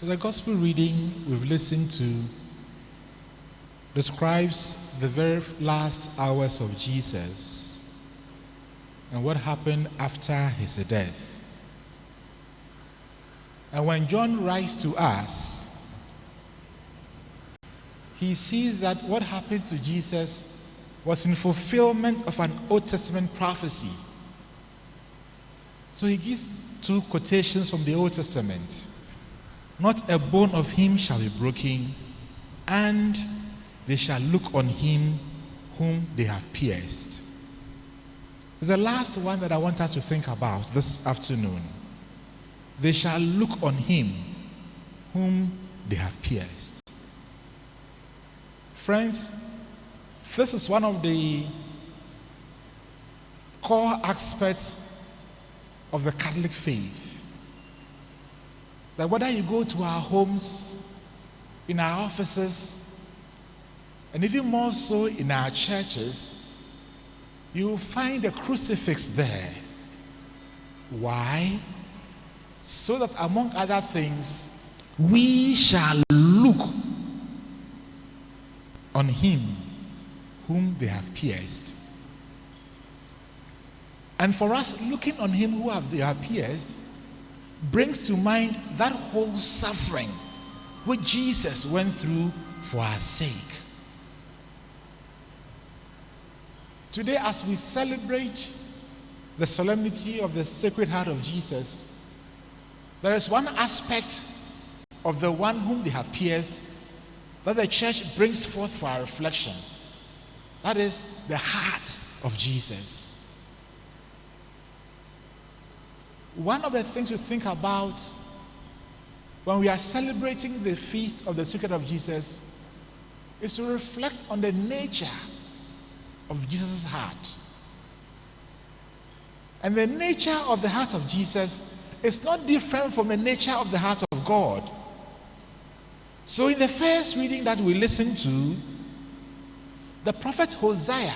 So the gospel reading we've listened to describes the very last hours of Jesus and what happened after his death. And when John writes to us, he sees that what happened to Jesus was in fulfillment of an Old Testament prophecy. So he gives two quotations from the Old Testament. Not a bone of him shall be broken, and they shall look on him whom they have pierced. It's the last one that I want us to think about this afternoon. They shall look on him whom they have pierced. Friends, this is one of the core aspects of the Catholic faith. That whether you go to our homes, in our offices, and even more so in our churches, you will find a crucifix there. Why? So that among other things, we shall look on him whom they have pierced. And for us, looking on him who they have pierced brings to mind that whole suffering which Jesus went through for our sake. Today, as we celebrate the solemnity of the Sacred Heart of Jesus, there is one aspect of the one whom they have pierced that the church brings forth for our reflection. That is the heart of Jesus. One of the things we think about when we are celebrating the feast of the Sacred Heart of Jesus is to reflect on the nature of Jesus' heart. And the nature of the heart of Jesus is not different from the nature of the heart of God. So in the first reading that we listened to, the prophet Hosea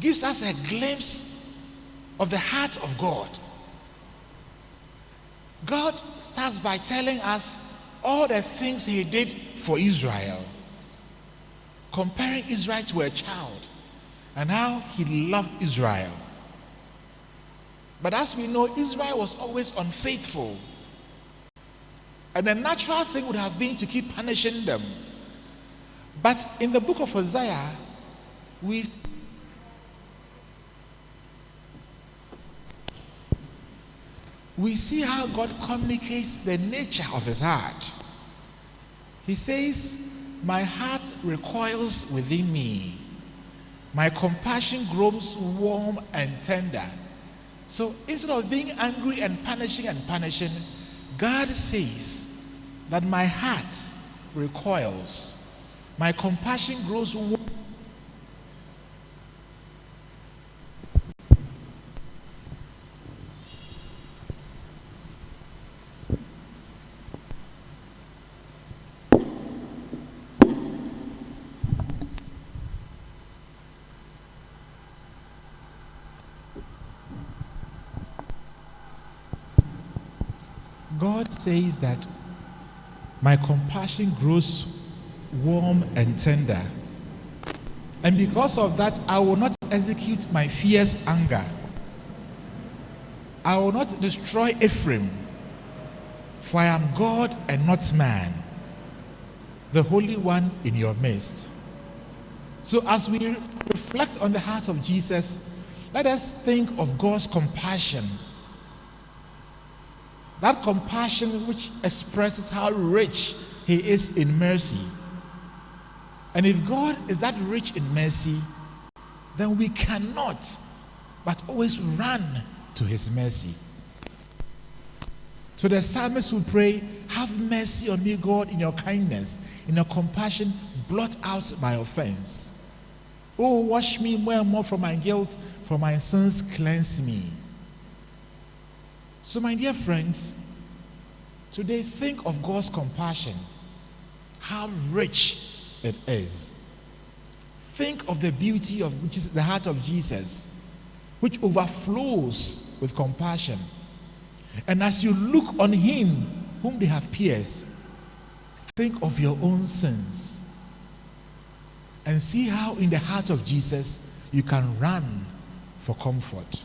gives us a glimpse of the heart of God. God starts by telling us all the things he did for Israel, comparing Israel to a child and how he loved Israel. But as we know, Israel was always unfaithful. And the natural thing would have been to keep punishing them. But in the book of Hosea, we see how God communicates the nature of his heart. He says, "My heart recoils within me. My compassion grows warm and tender." So instead of being angry and punishing, God says that my heart recoils. My compassion grows warm. God says that my compassion grows warm and tender. And because of that, I will not execute my fierce anger. I will not destroy Ephraim, for I am God and not man, the Holy One in your midst. So as we reflect on the heart of Jesus, let us think of God's compassion. That compassion which expresses how rich he is in mercy. And if God is that rich in mercy, then we cannot but always run to his mercy. So the psalmist will pray, "Have mercy on me, God, in your kindness, in your compassion, blot out my offense. Oh, wash me more and more from my guilt, for my sins cleanse me." So my dear friends, today think of God's compassion, how rich it is. Think of the beauty of which is the heart of Jesus, which overflows with compassion. And as you look on him whom they have pierced, think of your own sins and see how in the heart of Jesus you can run for comfort.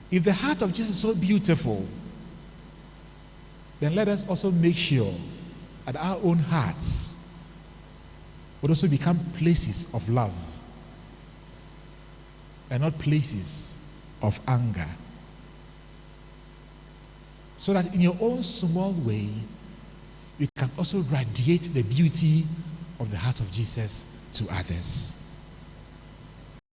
If the heart of Jesus is so beautiful, then let us also make sure that our own hearts would also become places of love and not places of anger. So that in your own small way, you can also radiate the beauty of the heart of Jesus to others.